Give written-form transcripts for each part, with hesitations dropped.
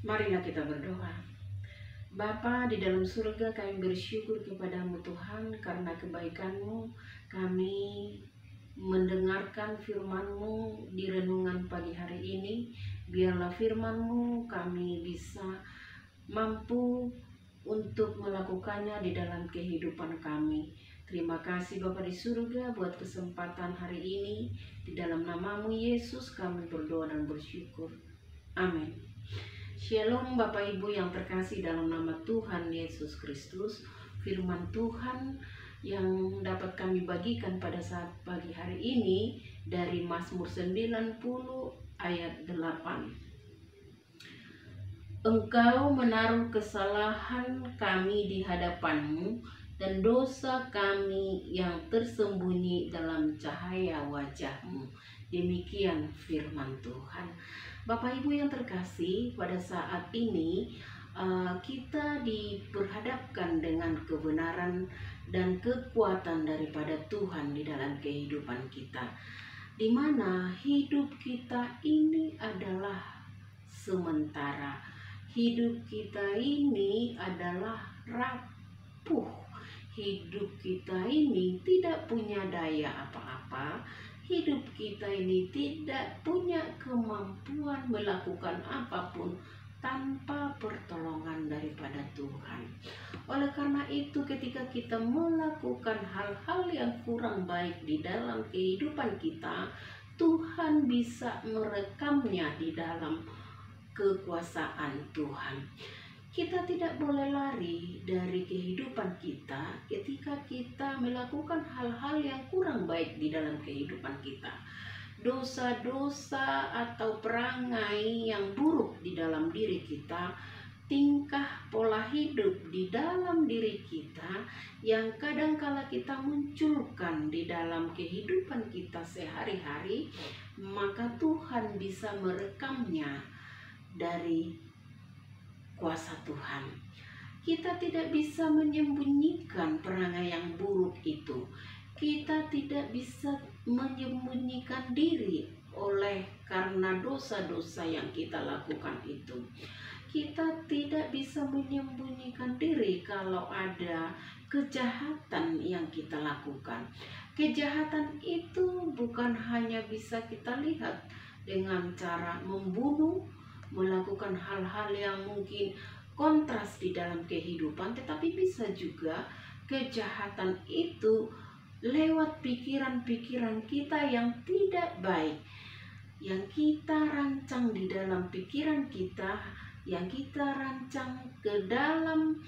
Marilah kita berdoa. Bapa di dalam surga, kami bersyukur kepadamu Tuhan, karena kebaikan-Mu kami mendengarkan firman-Mu di renungan pagi hari ini. Biarlah firman-Mu kami bisa mampu untuk melakukannya di dalam kehidupan kami. Terima kasih Bapa di surga buat kesempatan hari ini. Di dalam nama-Mu Yesus kami berdoa dan bersyukur. Amin. Shalom Bapak Ibu yang terkasih dalam nama Tuhan Yesus Kristus. Firman Tuhan yang dapat kami bagikan pada saat pagi hari ini dari Mazmur 90 ayat 8. Engkau menaruh kesalahan kami di hadapan-Mu dan dosa kami yang tersembunyi dalam cahaya wajah-Mu. Demikian firman Tuhan. Bapak Ibu yang terkasih, pada saat ini kita diperhadapkan dengan kebenaran dan kekuatan daripada Tuhan di dalam kehidupan kita, di mana hidup kita ini adalah sementara. Hidup kita ini adalah rapuh. Hidup kita ini tidak punya daya apa-apa. Hidup kita ini tidak punya kemampuan melakukan apapun tanpa pertolongan daripada Tuhan. Oleh karena itu, ketika kita melakukan hal-hal yang kurang baik di dalam kehidupan kita, Tuhan bisa merekamnya di dalam kekuasaan Tuhan. Kita tidak boleh lari dari kehidupan kita ketika kita melakukan hal-hal yang kurang baik di dalam kehidupan kita. Dosa-dosa atau perangai yang buruk di dalam diri kita, tingkah pola hidup di dalam diri kita yang kadangkala kita munculkan di dalam kehidupan kita sehari-hari, maka Tuhan bisa merekamnya dari kuasa Tuhan. Kita tidak bisa menyembunyikan perangai yang buruk itu. Kita tidak bisa menyembunyikan diri oleh karena dosa-dosa yang kita lakukan itu. Kita tidak bisa menyembunyikan diri kalau ada kejahatan yang kita lakukan. Kejahatan itu bukan hanya bisa kita lihat dengan cara membunuh, melakukan hal-hal yang mungkin kontras di dalam kehidupan, tetapi bisa juga kejahatan itu lewat pikiran-pikiran kita yang tidak baik, yang kita rancang di dalam pikiran kita, yang kita rancang ke dalam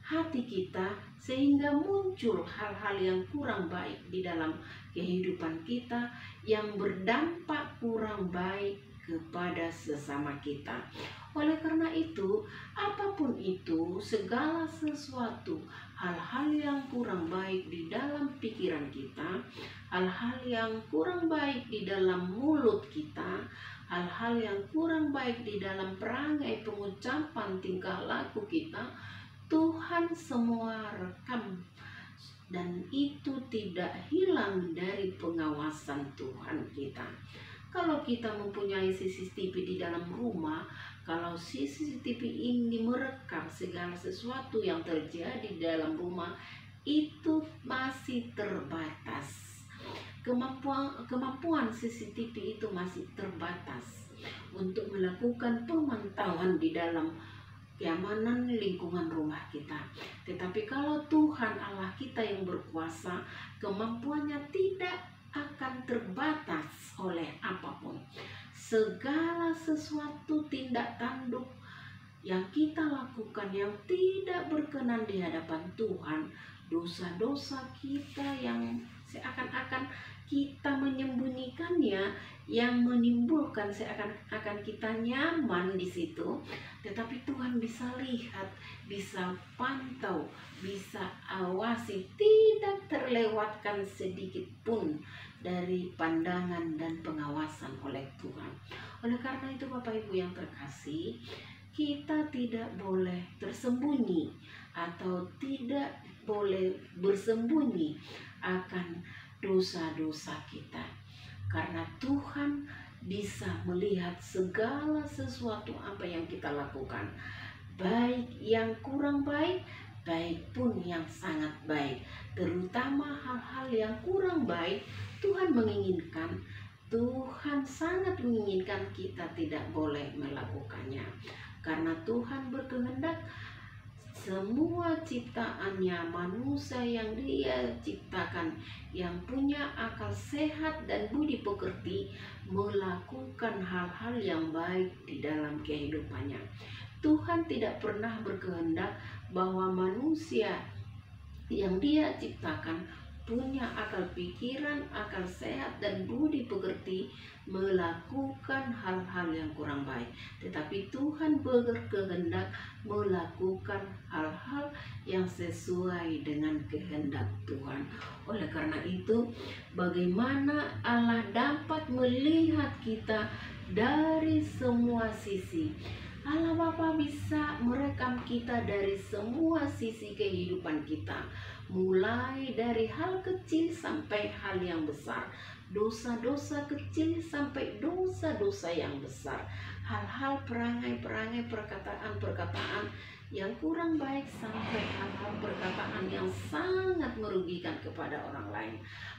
hati kita, sehingga muncul hal-hal yang kurang baik di dalam kehidupan kita yang berdampak kurang baik kepada sesama kita. Oleh karena itu, apapun itu, segala sesuatu, hal-hal yang kurang baik di dalam pikiran kita, hal-hal yang kurang baik di dalam mulut kita, hal-hal yang kurang baik di dalam perangai, pengucapan, tingkah laku kita, Tuhan semua rekam, dan itu tidak hilang dari pengawasan Tuhan kita. Kalau kita mempunyai CCTV di dalam rumah, kalau CCTV ini merekam segala sesuatu yang terjadi di dalam rumah, itu masih terbatas. Kemampuan CCTV itu masih terbatas untuk melakukan pemantauan di dalam keamanan lingkungan rumah kita. Tetapi kalau Tuhan Allah kita yang berkuasa, kemampuannya tidak akan terbatas oleh apapun. Segala sesuatu tindak tanduk yang kita lakukan yang tidak berkenan di hadapan Tuhan, dosa-dosa kita yang seakan-akan kita menyembunyikannya, yang menimbulkan seakan-akan kita nyaman di situ, tetapi Tuhan bisa lihat, bisa pantau, bisa awasi, tidak terlewatkan sedikit pun dari pandangan dan pengawasan oleh Tuhan. Oleh karena itu Bapak Ibu yang terkasih, kita tidak boleh tersembunyi atau tidak boleh bersembunyi akan dosa-dosa kita, karena Tuhan bisa melihat segala sesuatu apa yang kita lakukan, baik yang kurang baik, baik pun yang sangat baik. Terutama hal-hal yang kurang baik, Tuhan sangat menginginkan kita tidak boleh melakukannya. Karena Tuhan berkehendak semua ciptaannya, manusia yang Dia ciptakan, yang punya akal sehat dan budi pekerti, melakukan hal-hal yang baik di dalam kehidupannya. Tuhan tidak pernah berkehendak bahwa manusia yang Dia ciptakan punya akal pikiran, akal sehat, dan budi pekerti melakukan hal-hal yang kurang baik. Tetapi Tuhan berkehendak melakukan hal-hal yang sesuai dengan kehendak Tuhan. Oleh karena itu, bagaimana Allah dapat melihat kita dari semua sisi? Allah Bapa bisa merekam kita dari semua sisi kehidupan kita, mulai dari hal kecil sampai hal yang besar, dosa-dosa kecil sampai dosa-dosa yang besar, hal-hal perangai-perangai, perkataan-perkataan yang kurang baik sampai hal-hal perkataan yang sangat merugikan kepada orang lain.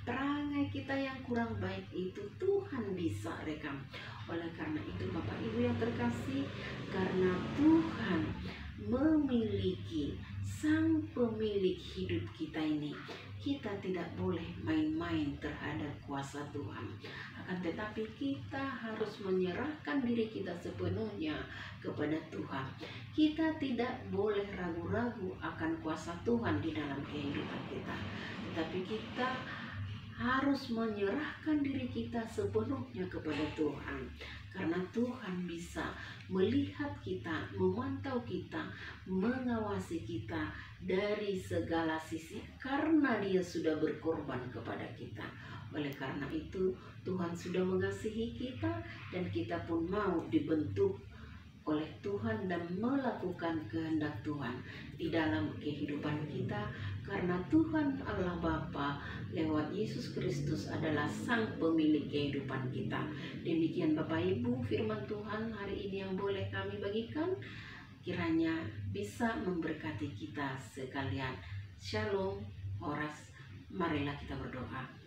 Perangai kita yang kurang baik itu Tuhan bisa rekam. Oleh karena itu Bapak Ibu yang terkasih, karena Tuhan memiliki Sang pemilik hidup kita ini, kita tidak boleh main-main terhadap kuasa Tuhan. Akan tetapi kita harus menyerahkan diri kita sepenuhnya kepada Tuhan. Kita tidak boleh ragu-ragu akan kuasa Tuhan di dalam kehidupan kita, tetapi kita harus menyerahkan diri kita sepenuhnya kepada Tuhan. Karena Tuhan bisa melihat kita, memantau kita, mengawasi kita dari segala sisi, karena Dia sudah berkorban kepada kita. Oleh karena itu, Tuhan sudah mengasihi kita, dan kita pun mau dibentuk oleh Tuhan dan melakukan kehendak Tuhan di dalam kehidupan kita, karena Tuhan Allah Bapa lewat Yesus Kristus adalah Sang pemilik kehidupan kita. Demikian Bapak Ibu firman Tuhan hari ini yang boleh kami bagikan, kiranya bisa memberkati kita sekalian. Shalom, Horas. Marilah kita berdoa.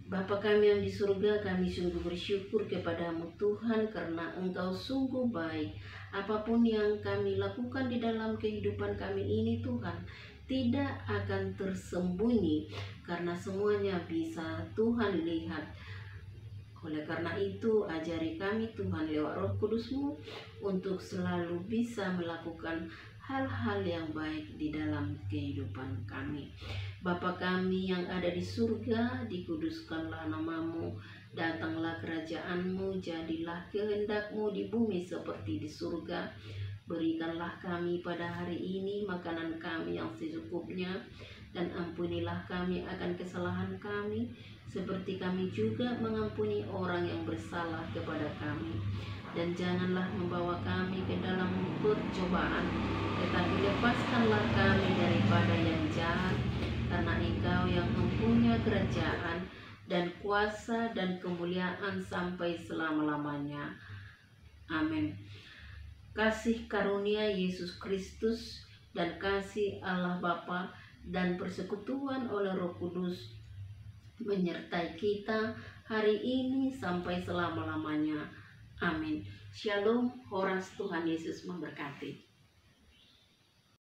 Bapa kami yang di surga, kami sungguh bersyukur kepadamu Tuhan, karena Engkau sungguh baik. Apapun yang kami lakukan di dalam kehidupan kami ini Tuhan, tidak akan tersembunyi, karena semuanya bisa Tuhan lihat. Oleh karena itu, ajari kami Tuhan lewat Roh Kudus-Mu untuk selalu bisa melakukan hal-hal yang baik di dalam kehidupan kami. Bapa kami yang ada di surga, dikuduskanlah nama-Mu, datanglah kerajaan-Mu, jadilah kehendak-Mu di bumi seperti di surga. Berikanlah kami pada hari ini makanan kami yang secukupnya, dan ampunilah kami akan kesalahan kami, seperti kami juga mengampuni orang yang bersalah kepada kami. Dan janganlah membawa kami ke dalam percobaan, tetapi lepaskanlah kami daripada yang jahat, karena Engkau yang mempunyai kerajaan dan kuasa dan kemuliaan sampai selama-lamanya. Amin. Kasih karunia Yesus Kristus dan kasih Allah Bapa dan persekutuan oleh Roh Kudus menyertai kita hari ini sampai selama-lamanya. Amin. Shalom, Horas. Tuhan Yesus memberkati.